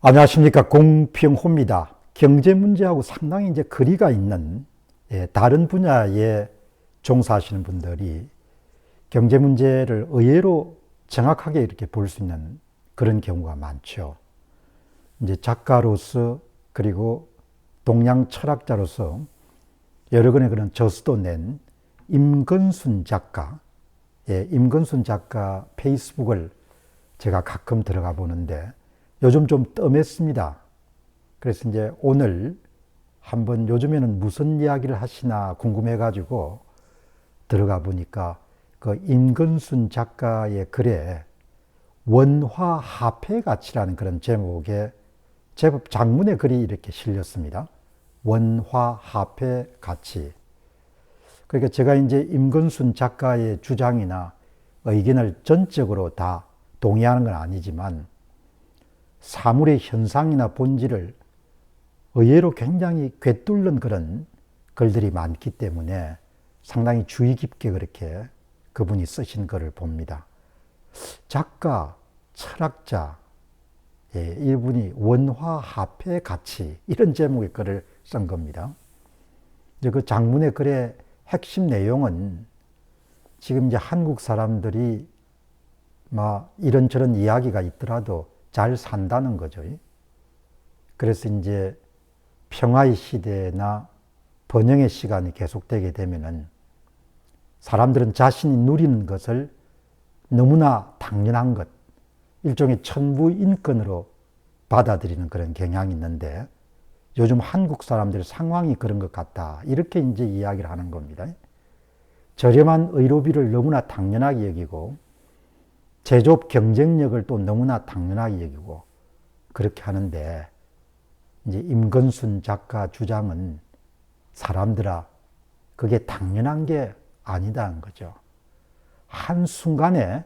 안녕하십니까. 공평호입니다. 경제 문제하고 상당히 이제 거리가 있는 다른 분야에 종사하시는 분들이 경제 문제를 의외로 정확하게 이렇게 볼 수 있는 그런 경우가 많죠. 이제 작가로서 그리고 동양 철학자로서 여러 권의 그런 저서도 낸 임건순 작가, 임건순 작가 페이스북을 제가 가끔 들어가 보는데 요즘 좀 뜸했습니다. 그래서 이제 오늘 한번 요즘에는 무슨 이야기를 하시나 궁금해가지고 들어가 보니까 그 임건순 작가의 글에 원화합회 가치라는 그런 제목의 제법 장문의 글이 이렇게 실렸습니다. 원화합회 가치. 그러니까 제가 이제 임건순 작가의 주장이나 의견을 전적으로 다 동의하는 건 아니지만 사물의 현상이나 본질을 의외로 굉장히 꿰뚫는 그런 글들이 많기 때문에 상당히 주의 깊게 그렇게 그분이 쓰신 글을 봅니다. 작가, 철학자, 이분이 원화합회 가치 이런 제목의 글을 쓴 겁니다. 이제 그 장문의 글의 핵심 내용은 지금 이제 한국 사람들이 막 이런저런 이야기가 있더라도 잘 산다는 거죠. 그래서 이제 평화의 시대나 번영의 시간이 계속되게 되면은 사람들은 자신이 누리는 것을 너무나 당연한 것, 일종의 천부인권으로 받아들이는 그런 경향이 있는데 요즘 한국 사람들 상황이 그런 것 같다. 이렇게 이제 이야기를 하는 겁니다. 저렴한 의료비를 너무나 당연하게 여기고 제조업 경쟁력을 또 너무나 당연하게 여기고 그렇게 하는데 이제 임건순 작가 주장은 사람들아 그게 당연한 게 아니다는 거죠. 한순간에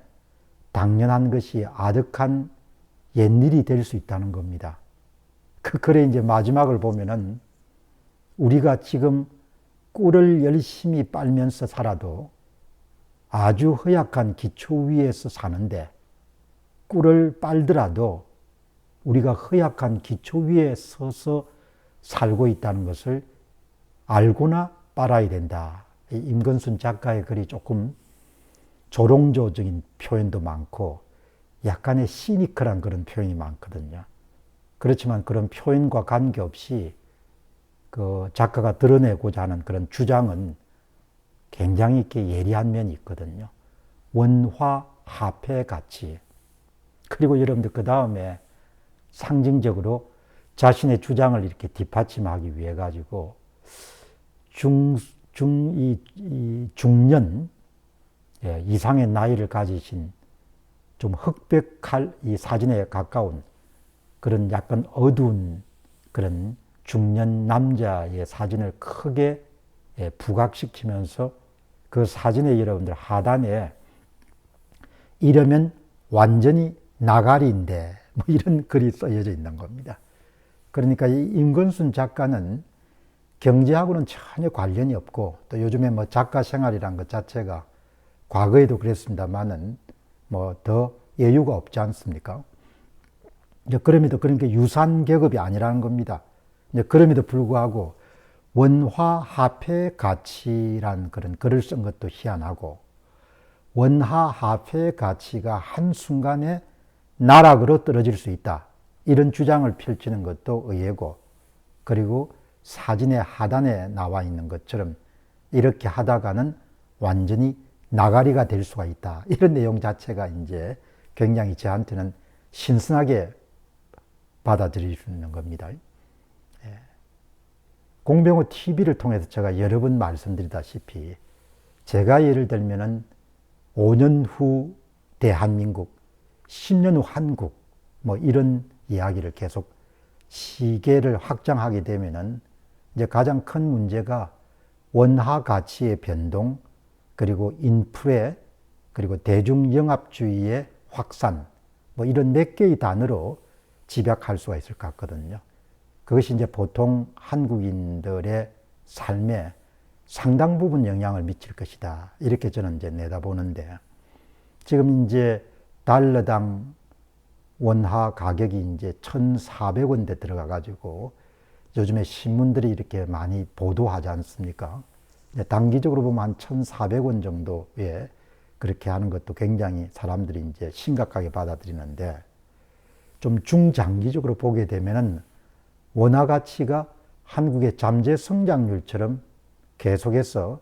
당연한 것이 아득한 옛일이 될 수 있다는 겁니다. 그 글의 이제 마지막을 보면은 우리가 지금 꿀을 열심히 빨면서 살아도 아주 허약한 기초 위에서 사는데 꿀을 빨더라도 우리가 허약한 기초 위에 서서 살고 있다는 것을 알고나 빨아야 된다. 임건순 작가의 글이 조금 조롱조적인 표현도 많고 약간의 시니컬한 그런 표현이 많거든요. 그렇지만 그런 표현과 관계없이 그 작가가 드러내고자 하는 그런 주장은 굉장히 이렇게 예리한 면이 있거든요. 원화합회 가치. 그리고 여러분들 그 다음에 상징적으로 자신의 주장을 이렇게 뒷받침하기 위해 가지고 중년 이상의 나이를 가지신 좀 흑백할 이 사진에 가까운 그런 약간 어두운 그런 중년 남자의 사진을 크게 부각시키면서 그 사진의 여러분들 하단에 이러면 완전히 나가리인데 뭐 이런 글이 써여져 있는 겁니다. 그러니까 이 임건순 작가는 경제하고는 전혀 관련이 없고 또 요즘에 뭐 작가 생활이란 것 자체가 과거에도 그랬습니다만은 뭐 더 여유가 없지 않습니까? 그럼에도 그러니까 유산 계급이 아니라는 겁니다. 그럼에도 불구하고 원화합회 가치란 그런 글을 쓴 것도 희한하고 원화합회 가치가 한순간에 나락으로 떨어질 수 있다. 이런 주장을 펼치는 것도 의외고 그리고 사진의 하단에 나와 있는 것처럼 이렇게 하다가는 완전히 나가리가 될 수가 있다. 이런 내용 자체가 이제 굉장히 저한테는 신선하게 받아들일 수 있는 겁니다. 공병호 TV를 통해서 제가 여러 번 말씀드리다시피 제가 예를 들면은 5년 후 대한민국, 10년 후 한국 뭐 이런 이야기를 계속 시계를 확장하게 되면은 이제 가장 큰 문제가 원화 가치의 변동 그리고 인플레 그리고 대중영합주의의 확산 뭐 이런 몇 개의 단어로 집약할 수가 있을 것 같거든요. 그것이 이제 보통 한국인들의 삶에 상당 부분 영향을 미칠 것이다. 이렇게 저는 이제 내다보는데 지금 이제 달러당 원화 가격이 이제 1,400원대 들어가 가지고 요즘에 신문들이 이렇게 많이 보도하지 않습니까? 단기적으로 보면 한 1,400원 정도에 그렇게 하는 것도 굉장히 사람들이 이제 심각하게 받아들이는데, 좀 중장기적으로 보게 되면은 원화 가치가 한국의 잠재 성장률처럼 계속해서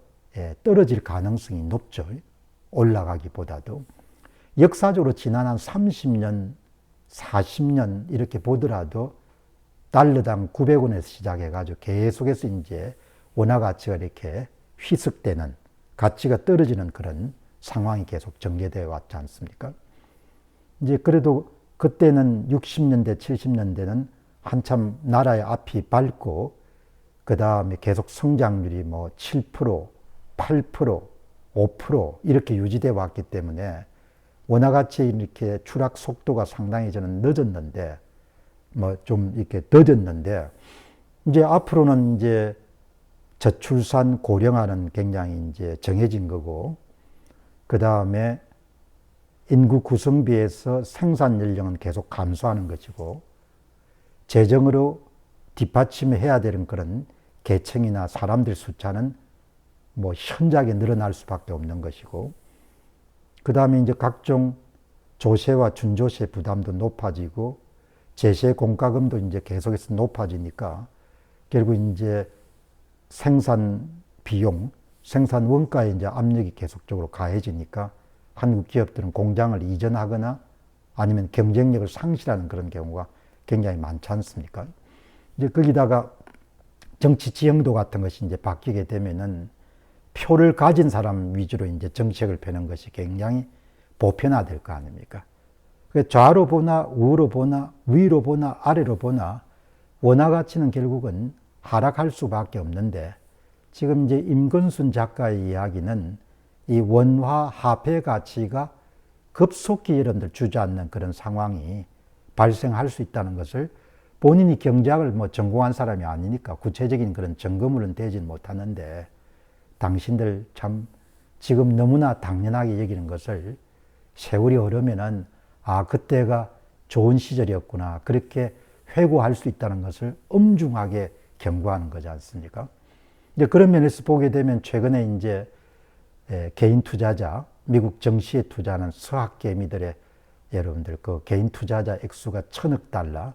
떨어질 가능성이 높죠. 올라가기보다도. 역사적으로 지난 한 30년, 40년 이렇게 보더라도 달러당 900원에서 시작해가지고 계속해서 이제 원화 가치가 이렇게 희석되는, 가치가 떨어지는 그런 상황이 계속 전개되어 왔지 않습니까? 이제 그래도 그때는 60년대, 70년대는 한참 나라의 앞이 밝고, 그 다음에 계속 성장률이 뭐 7%, 8%, 5% 이렇게 유지되어 왔기 때문에 원화 가치의 이렇게 추락 속도가 상당히 저는 늦었는데, 뭐 좀 이렇게 더뎠는데, 이제 앞으로는 이제 저출산 고령화는 굉장히 이제 정해진 거고, 그 다음에 인구 구성비에서 생산 연령은 계속 감소하는 것이고, 재정으로 뒷받침해야 되는 그런 계층이나 사람들 숫자는 뭐 현저하게 늘어날 수밖에 없는 것이고, 그 다음에 이제 각종 조세와 준조세 부담도 높아지고, 제세 공과금도 이제 계속해서 높아지니까 결국 이제 생산 비용, 생산 원가에 이제 압력이 계속적으로 가해지니까 한국 기업들은 공장을 이전하거나 아니면 경쟁력을 상실하는 그런 경우가 굉장히 많지 않습니까? 이제 거기다가 정치 지형도 같은 것이 이제 바뀌게 되면은 표를 가진 사람 위주로 이제 정책을 펴는 것이 굉장히 보편화될 거 아닙니까? 좌로 보나 우로 보나 위로 보나 아래로 보나 원화 가치는 결국은 하락할 수밖에 없는데, 지금 이제 임건순 작가의 이야기는 이 원화 화폐 가치가 급속히 여러분들 주저앉는 그런 상황이 발생할 수 있다는 것을, 본인이 경제학을 뭐 전공한 사람이 아니니까 구체적인 그런 증거물은 되진 못하는데, 당신들 참 지금 너무나 당연하게 여기는 것을 세월이 흐르면은 아, 그때가 좋은 시절이었구나, 그렇게 회고할 수 있다는 것을 엄중하게 경고하는 거지 않습니까? 이제 그런 면에서 보게 되면 최근에 이제 개인 투자자, 미국 정시에 투자하는 서학개미들의 여러분들 그 개인 투자자 액수가 1,000억 달러,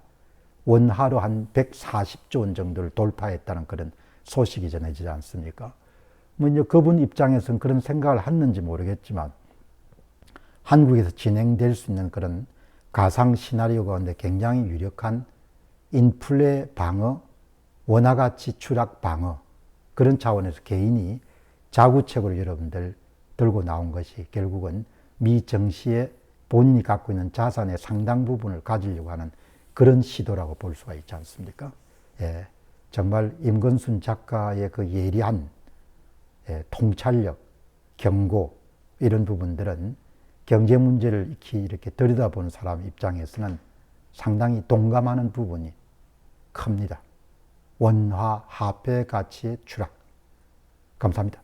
원화로 한 140조 원 정도를 돌파했다는 그런 소식이 전해지지 않습니까? 뭐 이제 그분 입장에서는 그런 생각을 했는지 모르겠지만, 한국에서 진행될 수 있는 그런 가상 시나리오 가운데 굉장히 유력한 인플레 방어, 원화 가치 추락 방어, 그런 차원에서 개인이 자구책으로 여러분들 들고 나온 것이 결국은 미 정시에 본인이 갖고 있는 자산의 상당 부분을 가지려고 하는 그런 시도라고 볼 수가 있지 않습니까? 예, 정말 임건순 작가의 그 예리한 통찰력, 경고, 이런 부분들은 경제 문제를 이렇게 들여다보는 사람 입장에서는 상당히 동감하는 부분이 큽니다. 원화 화폐 가치의 추락. 감사합니다.